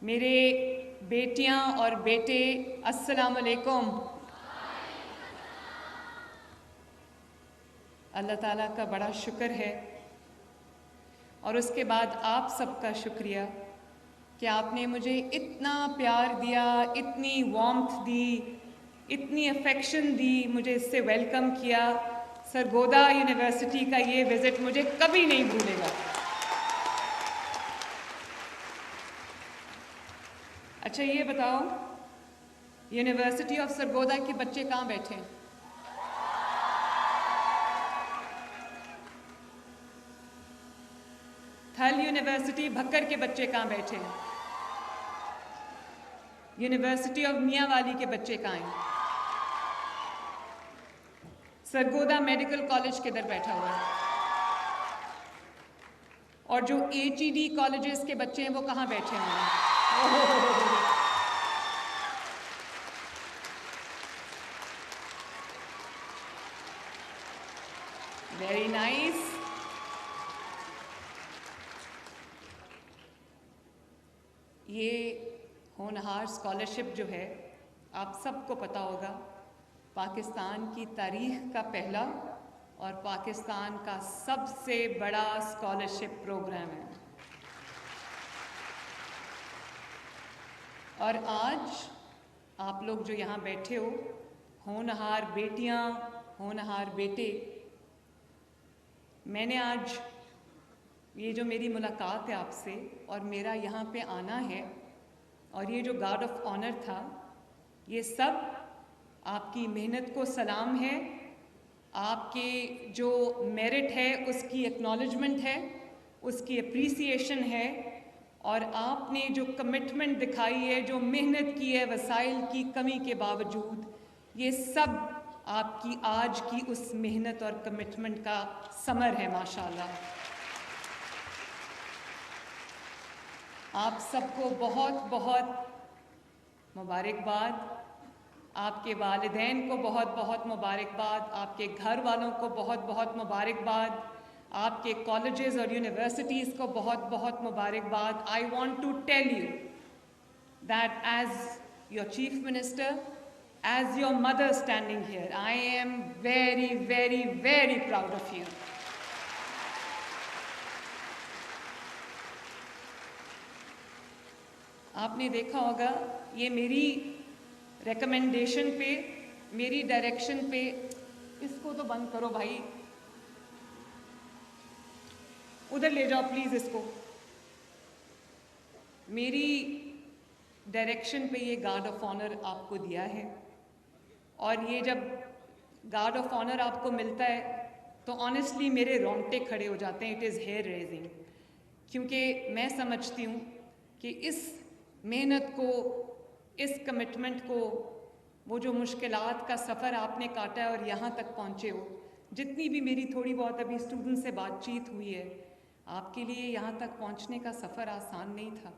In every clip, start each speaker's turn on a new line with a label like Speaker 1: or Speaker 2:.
Speaker 1: मेरे बेटियां और बेटे, अस्सलाम वालेकुम। अल्लाह ताला का बड़ा शुक्र है और उसके बाद आप सबका शुक्रिया कि आपने मुझे इतना प्यार दिया, इतनी वार्मथ दी, इतनी अफेक्शन दी, मुझे इससे वेलकम किया। सरगोदा यूनिवर्सिटी का ये विज़िट मुझे कभी नहीं भूलेगा। अच्छा ये बताओ, यूनिवर्सिटी ऑफ सरगोदा के बच्चे कहाँ बैठे हैं? थल यूनिवर्सिटी भक्कर के बच्चे कहाँ बैठे हैं? यूनिवर्सिटी ऑफ मियांवाली के बच्चे कहाँ हैं? सरगोदा मेडिकल कॉलेज किधर बैठा हुआ है? और जो HED कॉलेजेस के बच्चे हैं वो कहाँ बैठे हैं? Very nice. ये होनहार स्कॉलरशिप जो है, आप सबको पता होगा, पाकिस्तान की तारीख का पहला और पाकिस्तान का सबसे बड़ा स्कॉलरशिप प्रोग्राम है। और आज आप लोग जो यहाँ बैठे हो, होनहार बेटियाँ, होनहार बेटे, मैंने आज ये जो मेरी मुलाकात है आपसे और मेरा यहाँ पे आना है और ये जो गार्ड ऑफ ऑनर था, ये सब आपकी मेहनत को सलाम है, आपके जो मेरिट है उसकी एक्नॉलेजमेंट है, उसकी अप्रिसिएशन है, और आपने जो कमिटमेंट दिखाई है, जो मेहनत की है वसाइल की कमी के बावजूद, ये सब आपकी आज की उस मेहनत और कमिटमेंट का समर है माशाल्लाह। आप सबको बहुत बहुत मुबारकबाद, आपके वालिदैन को बहुत बहुत मुबारकबाद, आपके घर वालों को बहुत बहुत मुबारकबाद, आपके कॉलेजेस और यूनिवर्सिटीज़ को बहुत बहुत मुबारकबाद। I want to tell you that as your chief minister, as your mother standing here, I am very very very proud of you. आपने देखा होगा, ये मेरी रिकमेंडेशन पे, मेरी डायरेक्शन पे, इसको तो बंद करो भाई, उधर ले जाओ प्लीज़ इसको। मेरी डायरेक्शन पे ये गार्ड ऑफ ऑनर आपको दिया है, और ये जब गार्ड ऑफ ऑनर आपको मिलता है तो ऑनेस्टली मेरे रोंगटे खड़े हो जाते हैं। इट इज़ हेयर रेजिंग, क्योंकि मैं समझती हूँ कि इस मेहनत को, इस कमिटमेंट को, वो जो मुश्किलात का सफ़र आपने काटा है और यहाँ तक पहुँचे हो, जितनी भी मेरी थोड़ी बहुत अभी स्टूडेंट से बातचीत हुई है, आपके लिए यहाँ तक पहुँचने का सफ़र आसान नहीं था।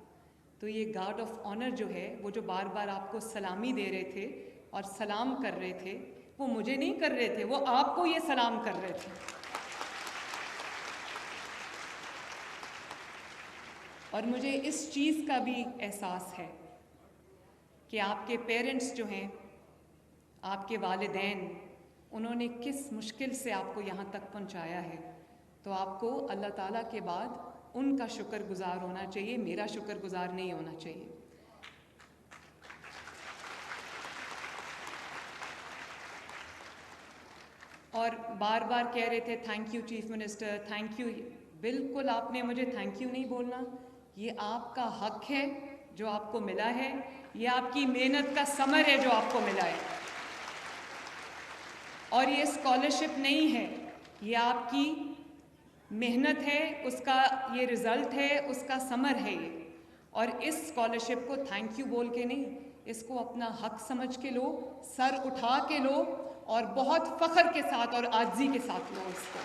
Speaker 1: तो ये गार्ड ऑफ ऑनर जो है, वो जो बार बार आपको सलामी दे रहे थे और सलाम कर रहे थे, वो मुझे नहीं कर रहे थे, वो आपको ये सलाम कर रहे थे। और मुझे इस चीज़ का भी एहसास है कि आपके पेरेंट्स जो हैं, आपके वालिदैन, उन्होंने किस मुश्किल से आपको यहाँ तक पहुँचाया है। तो आपको अल्लाह ताला के बाद उनका शुक्रगुज़ार होना चाहिए, मेरा शुक्रगुज़ार नहीं होना चाहिए। और बार बार कह रहे थे thank you chief minister, thank you. बिल्कुल आपने मुझे थैंक यू नहीं बोलना, ये आपका हक है जो आपको मिला है, ये आपकी मेहनत का समर है जो आपको मिला है। और ये स्कॉलरशिप नहीं है, ये आपकी मेहनत है, उसका ये रिज़ल्ट है, उसका समर है ये। और इस स्कॉलरशिप को थैंक यू बोल के नहीं, इसको अपना हक समझ के लो, सर उठा के लो और बहुत फ़ख्र के साथ और आजिज़ी के साथ लो इसको।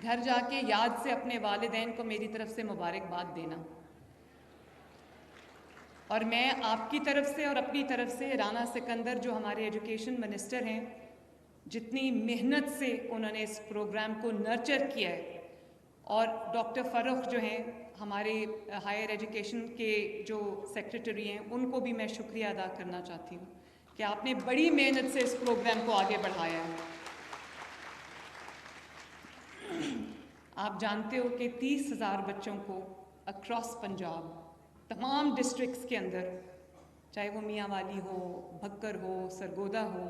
Speaker 1: घर जाके याद से अपने वालिदैन को मेरी तरफ से मुबारकबाद देना। और मैं आपकी तरफ से और अपनी तरफ से राना सिकंदर जो हमारे एजुकेशन मिनिस्टर हैं, जितनी मेहनत से उन्होंने इस प्रोग्राम को नर्चर किया है, और डॉक्टर फ़र्रुख जो हैं हमारे हायर एजुकेशन के जो सेक्रेटरी हैं, उनको भी मैं शुक्रिया अदा करना चाहती हूँ कि आपने बड़ी मेहनत से इस प्रोग्राम को आगे बढ़ाया है। आप जानते हो कि 30,000 बच्चों को अक्रॉस पंजाब तमाम डिस्ट्रिक्ट्स के अंदर, चाहे वो मियांवाली हो, भक्कर हो, सरगोदा हो,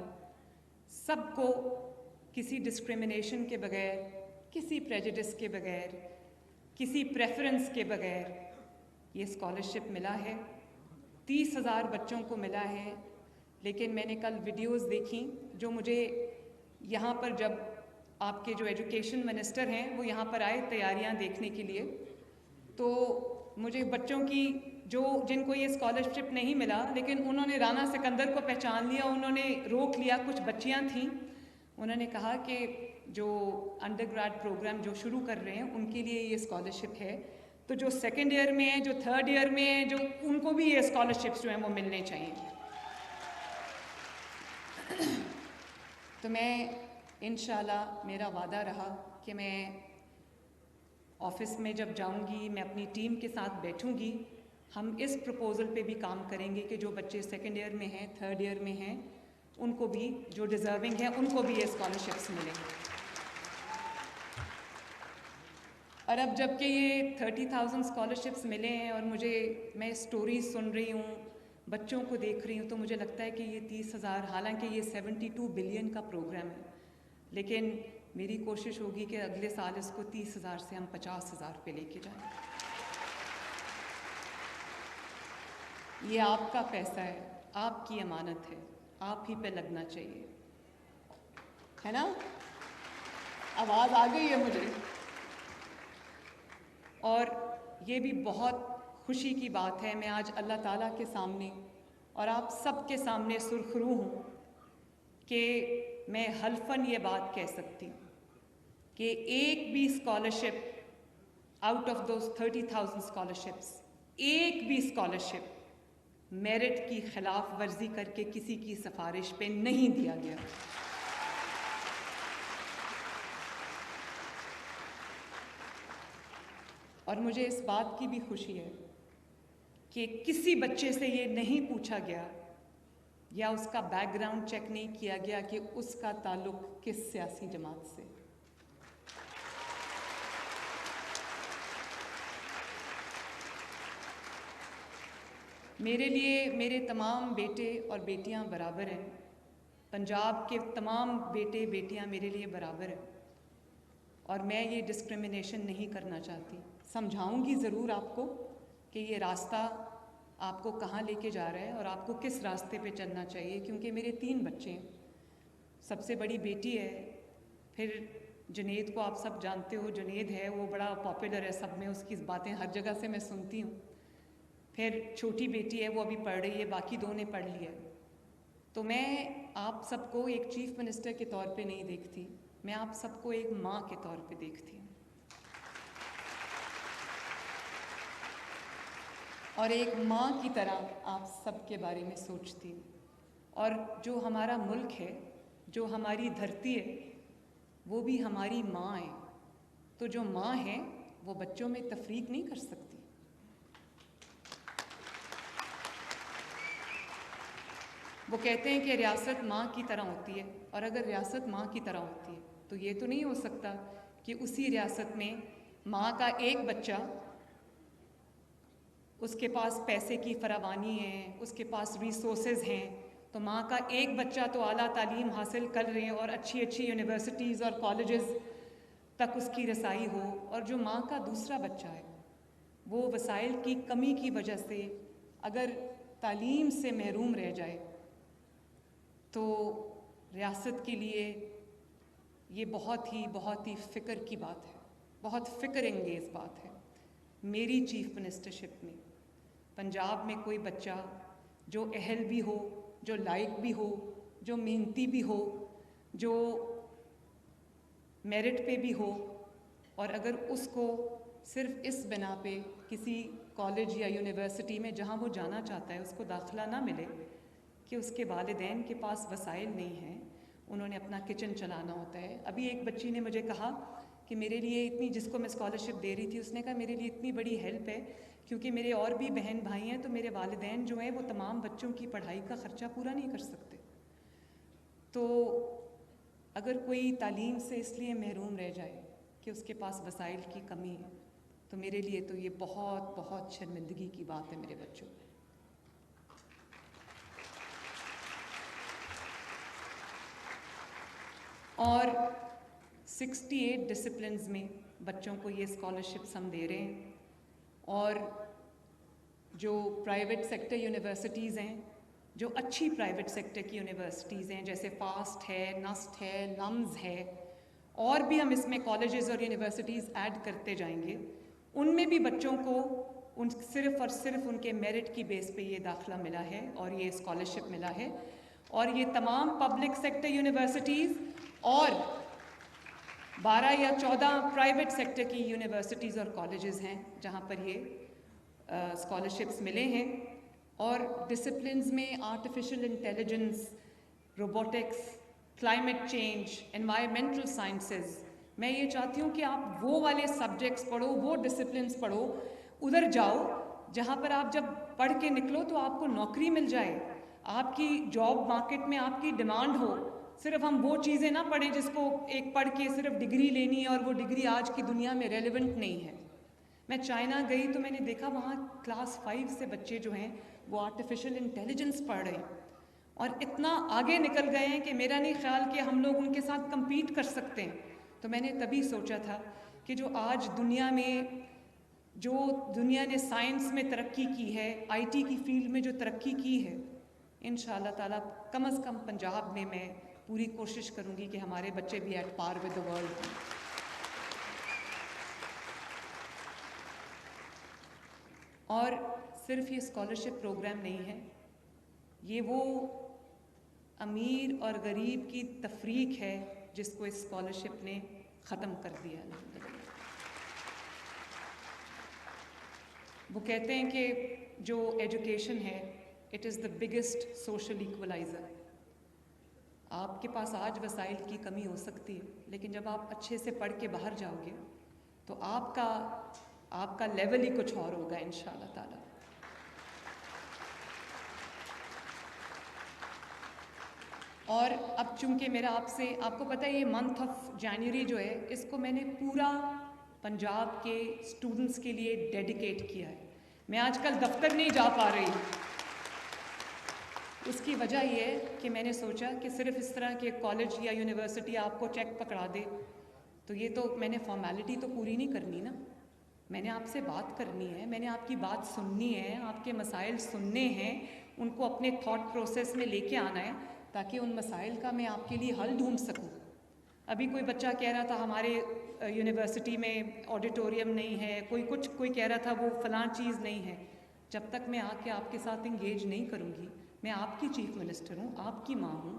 Speaker 1: सबको किसी डिस्क्रिमिनेशन के बगैर, किसी प्रेजुडिस के बगैर, किसी प्रेफरेंस के बगैर ये स्कॉलरशिप मिला है। 30,000 बच्चों को मिला है। लेकिन मैंने कल वीडियोस देखी जो मुझे यहाँ पर, जब आपके जो एजुकेशन मिनिस्टर हैं वो यहाँ पर आए तैयारियाँ देखने के लिए, तो मुझे बच्चों की जिनको ये स्कॉलरशिप नहीं मिला, लेकिन उन्होंने राना सिकंदर को पहचान लिया, उन्होंने रोक लिया। कुछ बच्चियाँ थीं, उन्होंने कहा कि जो अंडर ग्रेड प्रोग्राम जो शुरू कर रहे हैं उनके लिए ये स्कॉलरशिप है, तो जो सेकेंड ईयर में है, जो थर्ड ईयर में है, जो उनको भी ये स्कॉलरशिप्स जो हैं वो मिलने चाहिए। तो मैं इंशाल्लाह, मेरा वादा रहा कि मैं ऑफिस में जब जाऊंगी, मैं अपनी टीम के साथ बैठूंगी, हम इस प्रपोज़ल पे भी काम करेंगे कि जो बच्चे सेकेंड ईयर में हैं, थर्ड ईयर में हैं, उनको भी, जो डिज़र्विंग है, उनको भी ये स्कॉलरशिप्स मिलेंगे। और अब जबकि ये 30,000 स्कॉलरशिप्स मिले हैं और मैं स्टोरीज सुन रही हूँ, बच्चों को देख रही हूँ, तो मुझे लगता है कि ये 30,000, हालांकि ये 72 बिलियन का प्रोग्राम है, लेकिन मेरी कोशिश होगी कि अगले साल इसको 30,000 से हम 50,000 पे लेके जाएं। ये आपका पैसा है, आपकी अमानत है, आप ही पे लगना चाहिए, है ना? आवाज़ आ गई है मुझे। और ये भी बहुत खुशी की बात है, मैं आज अल्लाह ताला के सामने और आप सब के सामने सुरखरू हूँ कि मैं हल्फन ये बात कह सकती हूँ कि एक भी scholarship out of those 30,000 scholarships, एक भी स्कॉलरशिप मेरिट की खिलाफ वर्जी करके किसी की सिफारिश पे नहीं दिया गया। और मुझे इस बात की भी खुशी है कि किसी बच्चे से ये नहीं पूछा गया या उसका बैकग्राउंड चेक नहीं किया गया कि उसका ताल्लुक किस सियासी जमात से। मेरे लिए मेरे तमाम बेटे और बेटियां बराबर हैं, पंजाब के तमाम बेटे बेटियां मेरे लिए बराबर हैं, और मैं ये डिस्क्रिमिनेशन नहीं करना चाहती। समझाऊंगी ज़रूर आपको कि ये रास्ता आपको कहाँ लेके जा रहा है और आपको किस रास्ते पे चलना चाहिए, क्योंकि मेरे 3 बच्चे हैं। सबसे बड़ी बेटी है, फिर जुनेद को आप सब जानते हो, जुनेद है वो बड़ा पॉपुलर है सब में, उसकी बातें हर जगह से मैं सुनती हूँ। फिर छोटी बेटी है, वो अभी पढ़ रही है, बाकी 2 ने पढ़ लिया। तो मैं आप सबको एक चीफ मिनिस्टर के तौर पे नहीं देखती, मैं आप सबको एक माँ के तौर पे देखती हूँ, और एक माँ की तरह आप सबके बारे में सोचती हूँ। और जो हमारा मुल्क है, जो हमारी धरती है, वो भी हमारी माँ है। तो जो माँ है वो बच्चों में तफरीक नहीं कर सकती। वो कहते हैं कि रियासत माँ की तरह होती है, और अगर रियासत माँ की तरह होती है तो ये तो नहीं हो सकता कि उसी रियासत में माँ का एक बच्चा, उसके पास पैसे की फरावानी है, उसके पास रिसोर्सेज हैं, तो माँ का एक बच्चा तो आला तालीम हासिल कर रहे हैं और अच्छी अच्छी यूनिवर्सिटीज़ और कॉलेजेस तक उसकी रसाई हो, और जो माँ का दूसरा बच्चा है वो वसाइल की कमी की वजह से अगर तालीम से महरूम रह जाए, तो रियासत के लिए ये बहुत ही फ़िक्र की बात है, बहुत फ़िक्र अंगेज़ बात है। मेरी चीफ मिनिस्टरशिप में पंजाब में कोई बच्चा जो अहल भी हो, जो लायक भी हो, जो मेहनती भी हो, जो मेरिट पे भी हो, और अगर उसको सिर्फ इस बिना पे किसी कॉलेज या यूनिवर्सिटी में जहाँ वो जाना चाहता है उसको दाखिला ना मिले कि उसके वालिदैन के पास वसाइल नहीं हैं, उन्होंने अपना किचन चलाना होता है। अभी एक बच्ची ने मुझे कहा कि मेरे लिए इतनी, जिसको मैं स्कॉलरशिप दे रही थी उसने कहा मेरे लिए इतनी बड़ी हेल्प है क्योंकि मेरे और भी बहन भाई हैं, तो मेरे वालिदैन जो हैं वो तमाम बच्चों की पढ़ाई का ख़र्चा पूरा नहीं कर सकते। तो अगर कोई तालीम से इसलिए महरूम रह जाए कि उसके पास वसाइल की कमी है, तो मेरे लिए तो ये बहुत बहुत शर्मिंदगी की बात है मेरे बच्चों। और 68 डिसिप्लिन्स में बच्चों को ये स्कॉलरशिप्स हम दे रहे हैं। और जो प्राइवेट सेक्टर यूनिवर्सिटीज़ हैं, जो अच्छी प्राइवेट सेक्टर की यूनिवर्सिटीज़ हैं, जैसे फास्ट है, नस्ट है, लम्स है, और भी हम इसमें कॉलेजेस और यूनिवर्सिटीज़ ऐड करते जाएंगे, उनमें भी बच्चों को सिर्फ़ और सिर्फ उनके मेरिट की बेस पे ये दाखिला मिला है और ये स्कॉलरशिप मिला है। और ये तमाम पब्लिक सेक्टर यूनिवर्सिटीज़ और 12 या 14 प्राइवेट सेक्टर की यूनिवर्सिटीज़ और कॉलेजेस हैं जहाँ पर ये स्कॉलरशिप्स मिले हैं। और डिसिप्लिन्स में artificial intelligence, robotics, climate change, environmental sciences, मैं ये चाहती हूँ कि आप वो वाले सब्जेक्ट्स पढ़ो, वो डिसिप्लिन्स पढ़ो, उधर जाओ जहाँ पर आप जब पढ़ के निकलो तो आपको नौकरी मिल जाए, आपकी जॉब मार्केट में आपकी डिमांड हो। सिर्फ हम वो चीज़ें ना पढ़ें जिसको एक पढ़ के सिर्फ डिग्री लेनी है और वो डिग्री आज की दुनिया में रेलेवेंट नहीं है। मैं चाइना गई तो मैंने देखा वहाँ क्लास 5 से बच्चे जो हैं वो आर्टिफिशियल इंटेलिजेंस पढ़ रहे हैं और इतना आगे निकल गए हैं कि मेरा नहीं ख्याल कि हम लोग उनके साथ compete कर सकते हैं। तो मैंने तभी सोचा था कि जो आज दुनिया में, जो दुनिया ने साइंस में तरक्की की है, IT की फील्ड में जो तरक्की की है, इंशाअल्लाह ताला कम से कम पंजाब में मैं पूरी कोशिश करूँगी कि हमारे बच्चे भी at par with the world हों। और सिर्फ ये स्कॉलरशिप प्रोग्राम नहीं है, ये वो अमीर और गरीब की तफरीक है जिसको इस स्कॉलरशिप ने ख़त्म कर दिया। अल्हम्दुलिल्लाह। वो कहते हैं कि जो एजुकेशन है, it is the biggest social equaliser. आपके पास आज वसाइल की कमी हो सकती है, लेकिन जब आप अच्छे से पढ़ के बाहर जाओगे तो आपका लेवल ही कुछ और होगा इंशाअल्लाह ताला। और अब चूँकि मेरा आपको पता है ये मंथ ऑफ जनवरी जो है, इसको मैंने पूरा पंजाब के स्टूडेंट्स के लिए डेडिकेट किया है। मैं आजकल दफ्तर नहीं जा पा रही, उसकी वजह ये है कि मैंने सोचा कि सिर्फ इस तरह के कॉलेज या यूनिवर्सिटी आपको चेक पकड़ा दे तो ये तो मैंने फॉर्मेलिटी तो पूरी नहीं करनी ना। मैंने आपसे बात करनी है, मैंने आपकी बात सुननी है, आपके मसाइल सुनने हैं, उनको अपने थॉट प्रोसेस में लेके आना है ताकि उन मसाइल का मैं आपके लिए हल ढूंढ सकूं। अभी कोई बच्चा कह रहा था हमारे यूनिवर्सिटी में ऑडिटोरियम नहीं है, कोई कह रहा था वो फ़लाँ चीज़ नहीं है। जब तक मैं आके आपके साथ इंगेज नहीं करूँगी, मैं आपकी चीफ मिनिस्टर हूँ, आपकी माँ हूँ,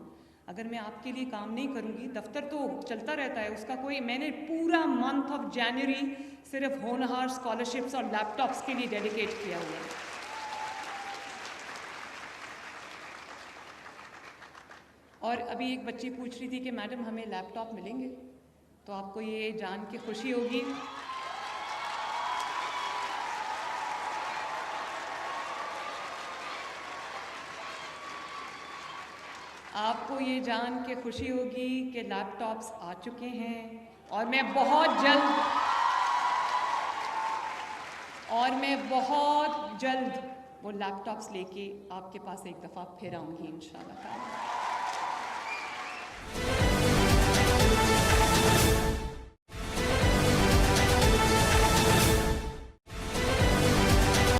Speaker 1: अगर मैं आपके लिए काम नहीं करूँगी, दफ्तर तो चलता रहता है उसका मैंने पूरा मंथ ऑफ जनवरी सिर्फ होनहार स्कॉलरशिप्स और लैपटॉप्स के लिए डेडिकेट किया हुआ है। और अभी एक बच्ची पूछ रही थी कि मैडम हमें लैपटॉप मिलेंगे, तो आपको ये जान के खुशी होगी आपको ये जान के खुशी होगी कि लैपटॉप्स आ चुके हैं और मैं बहुत जल्द वो लैपटॉप्स लेके आपके पास एक दफ़ा फिर आऊँगी इंशाअल्लाह ताला।